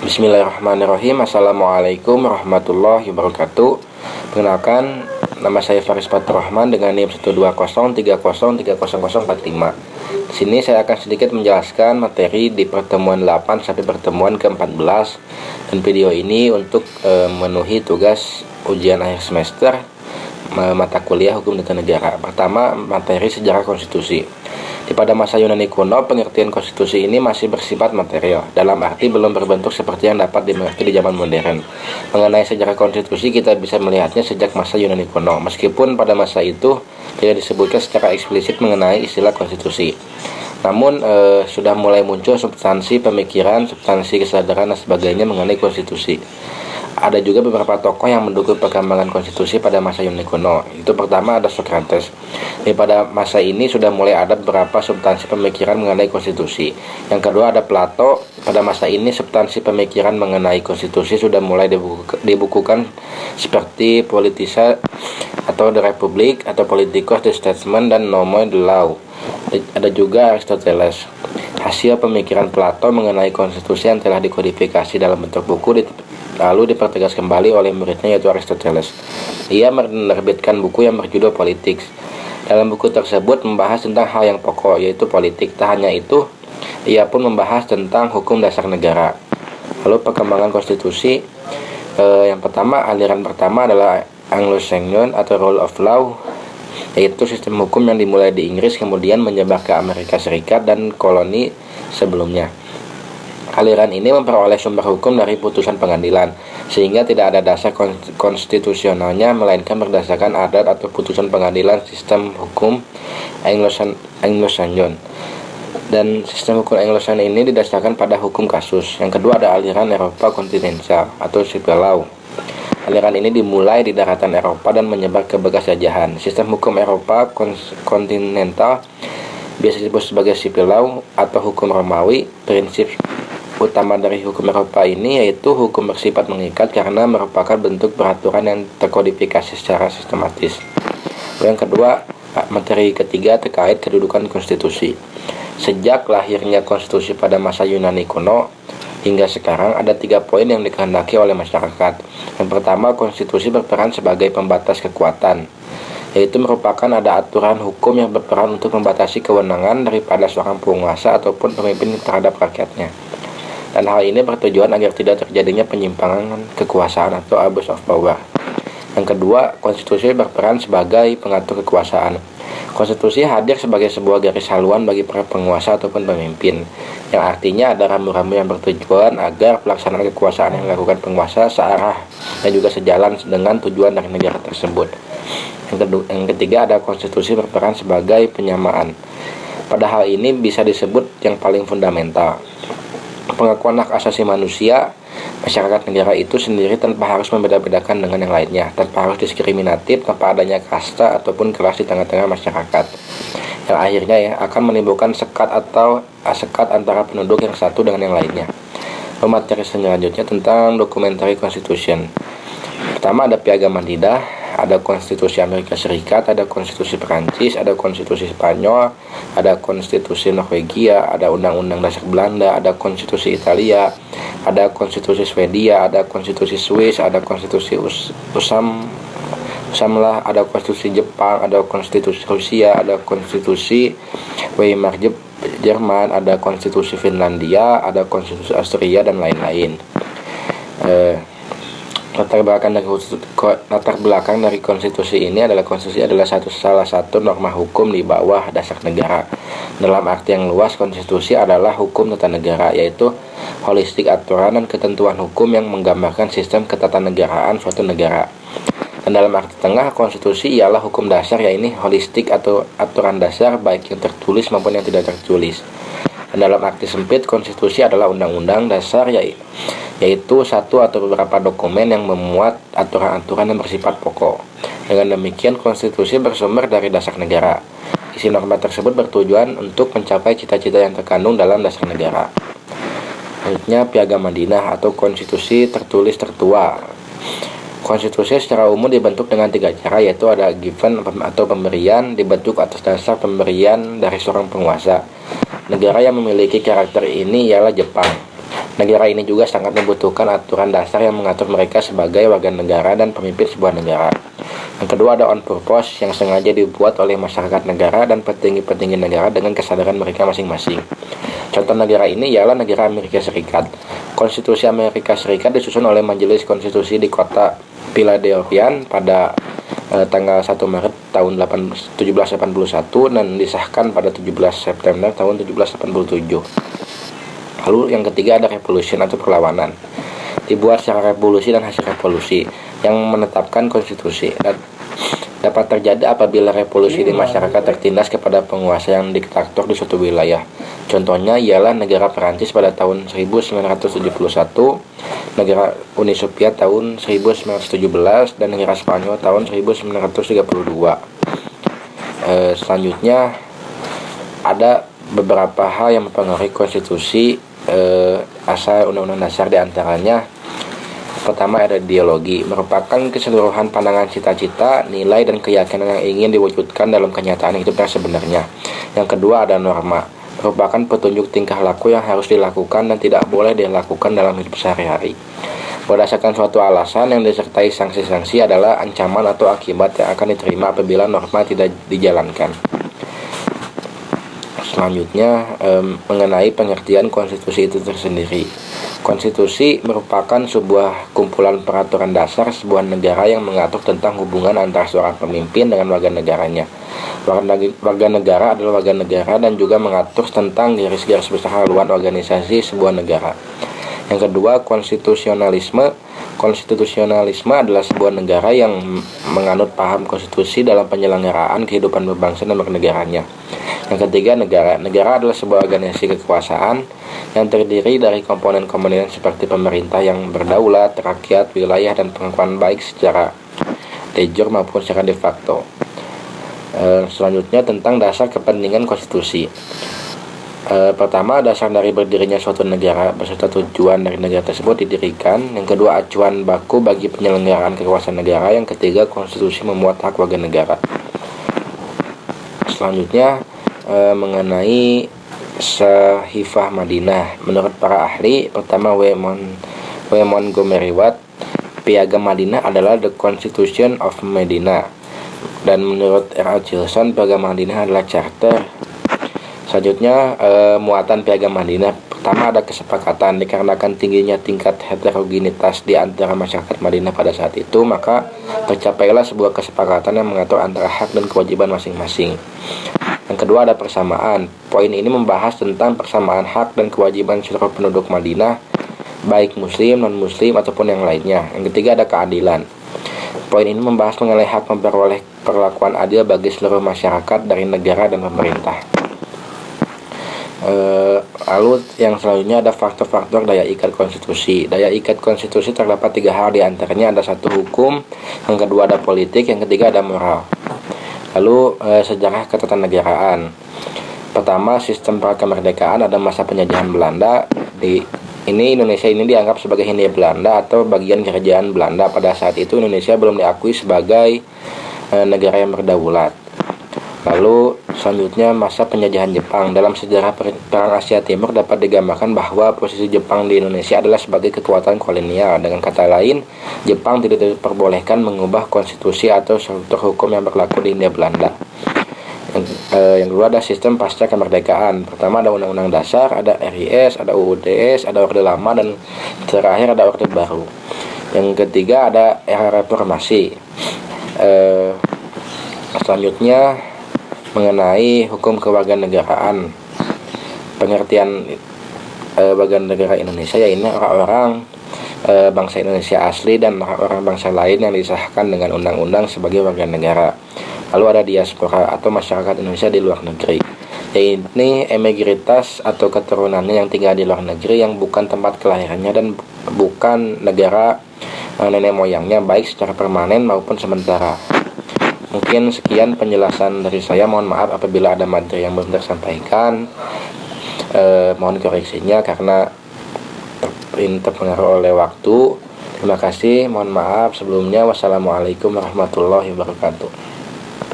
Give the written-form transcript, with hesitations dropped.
Bismillahirrahmanirrahim. Assalamualaikum warahmatullahi wabarakatuh. Perkenalkan, nama saya Faris Fatur Rahman dengan NIM 12030303045. Di sini saya akan sedikit menjelaskan materi di pertemuan 8 sampai pertemuan ke-14, dan video ini untuk memenuhi tugas ujian akhir semester mata kuliah Hukum Tata Negara. Pertama, materi sejarah konstitusi. Pada masa Yunani kuno, pengertian konstitusi ini masih bersifat material, dalam arti belum berbentuk seperti yang dapat dimengerti di zaman modern. Mengenai sejarah konstitusi, kita bisa melihatnya sejak masa Yunani kuno, meskipun pada masa itu tidak disebutkan secara eksplisit mengenai istilah konstitusi. Namun sudah mulai muncul substansi pemikiran, substansi kesadaran dan sebagainya mengenai konstitusi. Ada juga beberapa tokoh yang mendukung perkembangan konstitusi pada masa Yunani kuno. Itu pertama ada Socrates. Pada masa ini sudah mulai ada beberapa substansi pemikiran mengenai konstitusi. Yang kedua ada Plato. Pada masa ini substansi pemikiran mengenai konstitusi sudah mulai dibukukan seperti Politisa atau The Republic atau Politicos, The Statesman, dan Nomoi the Law. Ada juga Aristoteles. Hasil pemikiran Plato mengenai konstitusi yang telah dikodifikasi dalam bentuk buku lalu dipertegas kembali oleh muridnya, yaitu Aristoteles. Ia menerbitkan buku yang berjudul Politics. Dalam buku tersebut membahas tentang hal yang pokok, yaitu politik. Tak hanya itu, ia pun membahas tentang hukum dasar negara. Lalu perkembangan konstitusi, yang pertama, aliran pertama adalah Anglo-Saxon atau Rule of Law, yaitu sistem hukum yang dimulai di Inggris kemudian menyebar ke Amerika Serikat dan koloni sebelumnya. Aliran ini memperoleh sumber hukum dari putusan pengadilan, sehingga tidak ada dasar konstitusionalnya, melainkan berdasarkan adat atau putusan pengadilan. Sistem hukum Anglo-Saxon, dan sistem hukum Anglo-Saxon ini didasarkan pada hukum kasus. Yang kedua ada aliran Eropa kontinental atau civil law. Aliran ini dimulai di daratan Eropa dan menyebar ke bekas jajahan. Sistem hukum Eropa kontinental biasa disebut sebagai civil law atau hukum Romawi. Prinsip utama dari hukum Eropa ini yaitu hukum bersifat mengikat karena merupakan bentuk peraturan yang terkodifikasi secara sistematis. Yang kedua, materi ketiga terkait kedudukan konstitusi. Sejak lahirnya konstitusi pada masa Yunani kuno hingga sekarang, ada 3 poin yang dikehendaki oleh masyarakat. Yang pertama, konstitusi berperan sebagai pembatas kekuatan, yaitu merupakan ada aturan hukum yang berperan untuk membatasi kewenangan daripada seorang penguasa ataupun pemimpin terhadap rakyatnya. Dan hal ini bertujuan agar tidak terjadinya penyimpangan kekuasaan atau abuse of power. Yang kedua, konstitusi berperan sebagai pengatur kekuasaan. Konstitusi hadir sebagai sebuah garis haluan bagi para penguasa ataupun pemimpin, yang artinya ada rambu-rambu yang bertujuan agar pelaksanaan kekuasaan yang dilakukan penguasa searah dan juga sejalan dengan tujuan dari negara tersebut. Yang ketiga ada konstitusi berperan sebagai penyamaan. Pada hal ini bisa disebut yang paling fundamental, pengakuan hak asasi manusia masyarakat negara itu sendiri tanpa harus membeda-bedakan dengan yang lainnya, tanpa harus diskriminatif, tanpa adanya kasta ataupun kelas di tengah-tengah masyarakat, yang akhirnya akan menimbulkan sekat atau sekat antara penduduk yang satu dengan yang lainnya. Materi selanjutnya tentang documentary constitution. Pertama ada Piagam Madrid, ada konstitusi Amerika Serikat, ada konstitusi Perancis, ada konstitusi Spanyol, ada konstitusi Norwegia, ada undang-undang dasar Belanda, ada konstitusi Italia, ada konstitusi Swedia, ada konstitusi Swiss, ada konstitusi Usamlah, ada konstitusi Jepang, ada konstitusi Rusia, ada konstitusi Weimar Jerman, ada konstitusi Finlandia, ada konstitusi Austria, dan lain-lain. Latar belakang dari konstitusi ini adalah konstitusi adalah salah satu norma hukum di bawah dasar negara. Dalam arti yang luas, konstitusi adalah hukum tata negara, yaitu holistik aturan dan ketentuan hukum yang menggambarkan sistem ketatanegaraan suatu negara. Dan dalam arti tengah, konstitusi ialah hukum dasar, yaitu holistik atau aturan dasar baik yang tertulis maupun yang tidak tertulis. Dan dalam arti sempit, konstitusi adalah undang-undang dasar, yaitu satu atau beberapa dokumen yang memuat aturan-aturan yang bersifat pokok. Dengan demikian, konstitusi bersumber dari dasar negara. Isi norma tersebut bertujuan untuk mencapai cita-cita yang terkandung dalam dasar negara. Selanjutnya, Piagam Madinah atau konstitusi tertulis tertua. Konstitusi secara umum dibentuk dengan 3 cara, yaitu ada given atau pemberian, dibentuk atas dasar pemberian dari seorang penguasa. Negara yang memiliki karakter ini ialah Jepang. Negara ini juga sangat membutuhkan aturan dasar yang mengatur mereka sebagai warga negara dan pemimpin sebuah negara. Yang kedua ada on purpose yang sengaja dibuat oleh masyarakat negara dan petinggi-petinggi negara dengan kesadaran mereka masing-masing. Contoh negara ini ialah negara Amerika Serikat. Konstitusi Amerika Serikat disusun oleh Majelis Konstitusi di kota Philadelphia pada tanggal 1 Maret tahun 1781 dan disahkan pada 17 September tahun 1787. Lalu yang ketiga ada revolution atau perlawanan. Dibuat secara revolusi dan hasil revolusi yang menetapkan konstitusi. Dan dapat terjadi apabila revolusi di masyarakat tertindas kepada penguasa yang diktator di suatu wilayah. Contohnya ialah negara Perancis pada tahun 1971, negara Uni Soviet tahun 1917, dan negara Spanyol tahun 1932. Selanjutnya ada beberapa hal yang mempengaruhi konstitusi asal undang-undang dasar, diantaranya pertama ada ideologi, merupakan keseluruhan pandangan, cita-cita, nilai, dan keyakinan yang ingin diwujudkan dalam kenyataan hidup yang sebenarnya. Yang kedua ada norma, merupakan petunjuk tingkah laku yang harus dilakukan dan tidak boleh dilakukan dalam hidup sehari-hari. Berdasarkan suatu alasan yang disertai sanksi-sanksi adalah ancaman atau akibat yang akan diterima apabila norma tidak dijalankan. Selanjutnya mengenai pengertian konstitusi itu tersendiri. Konstitusi merupakan sebuah kumpulan peraturan dasar sebuah negara yang mengatur tentang hubungan antara seorang pemimpin dengan warga negaranya. Warga negara adalah warga negara dan juga mengatur tentang garis-garis besar haluan organisasi sebuah negara. Yang kedua, konstitusionalisme. Konstitusionalisme adalah sebuah negara yang menganut paham konstitusi dalam penyelenggaraan kehidupan berbangsa dan bernegaranya. Yang ketiga, negara. Negara adalah sebuah organisasi kekuasaan yang terdiri dari komponen-komponen seperti pemerintah yang berdaulat, rakyat, wilayah, dan pengakuan baik secara de jure maupun secara de facto. Selanjutnya tentang dasar kepentingan konstitusi. Pertama, dasar dari berdirinya suatu negara beserta tujuan dari negara tersebut didirikan. Yang kedua, acuan baku bagi penyelenggaraan kekuasaan negara. Yang ketiga, konstitusi memuat hak warga negara. Selanjutnya mengenai Sahifah Madinah. Menurut para ahli, pertama W. Montgomery Watt, Piagam Madinah adalah The Constitution of Medina. Dan menurut R. Gilson, Piagam Madinah adalah charter. Selanjutnya muatan Piagam Madinah. Pertama ada kesepakatan. Dikarenakan tingginya tingkat heterogenitas di antara masyarakat Madinah pada saat itu, maka tercapailah sebuah kesepakatan yang mengatur antara hak dan kewajiban masing-masing. Yang kedua ada persamaan. Poin ini membahas tentang persamaan hak dan kewajiban seluruh penduduk Madinah, baik muslim, non-muslim, ataupun yang lainnya. Yang ketiga ada keadilan. Poin ini membahas mengenai hak memperoleh perlakuan adil bagi seluruh masyarakat dari negara dan pemerintah. Lalu yang selanjutnya ada faktor-faktor daya ikat konstitusi. Daya ikat konstitusi terdapat 3 hal, diantaranya ada 1 hukum, yang kedua ada politik, yang ketiga ada moral. Lalu sejarah ketatanegaraan. Pertama, sistem prakemerdekaan. Ada masa penjajahan Belanda. Indonesia ini dianggap sebagai Hindia Belanda atau bagian kerajaan Belanda. Pada saat itu Indonesia belum diakui sebagai negara yang berdaulat. Lalu selanjutnya masa penjajahan Jepang. Dalam sejarah Perang Asia Timur dapat digambarkan bahwa posisi Jepang di Indonesia adalah sebagai kekuatan kolonial. Dengan kata lain, Jepang tidak diperbolehkan mengubah konstitusi atau struktur hukum yang berlaku di Hindia Belanda. Yang kedua ada sistem pasca kemerdekaan. Pertama ada Undang-Undang Dasar, ada RIS, ada UUDS, ada Orde Lama, dan terakhir ada Orde Baru. Yang ketiga ada era reformasi. Selanjutnya mengenai hukum kewarganegaraan. Pengertian warga negara Indonesia yaitu orang-orang bangsa Indonesia asli dan orang-orang bangsa lain yang disahkan dengan undang-undang sebagai warga negara. Lalu ada diaspora atau masyarakat Indonesia di luar negeri. Ini emigritas atau keturunannya yang tinggal di luar negeri yang bukan tempat kelahirannya dan bukan negara nenek moyangnya, baik secara permanen maupun sementara. Mungkin sekian penjelasan dari saya. Mohon maaf apabila ada materi yang belum tersampaikan. Mohon koreksinya karena terpengaruh oleh waktu. Terima kasih. Mohon maaf sebelumnya. Wassalamualaikum warahmatullahi wabarakatuh.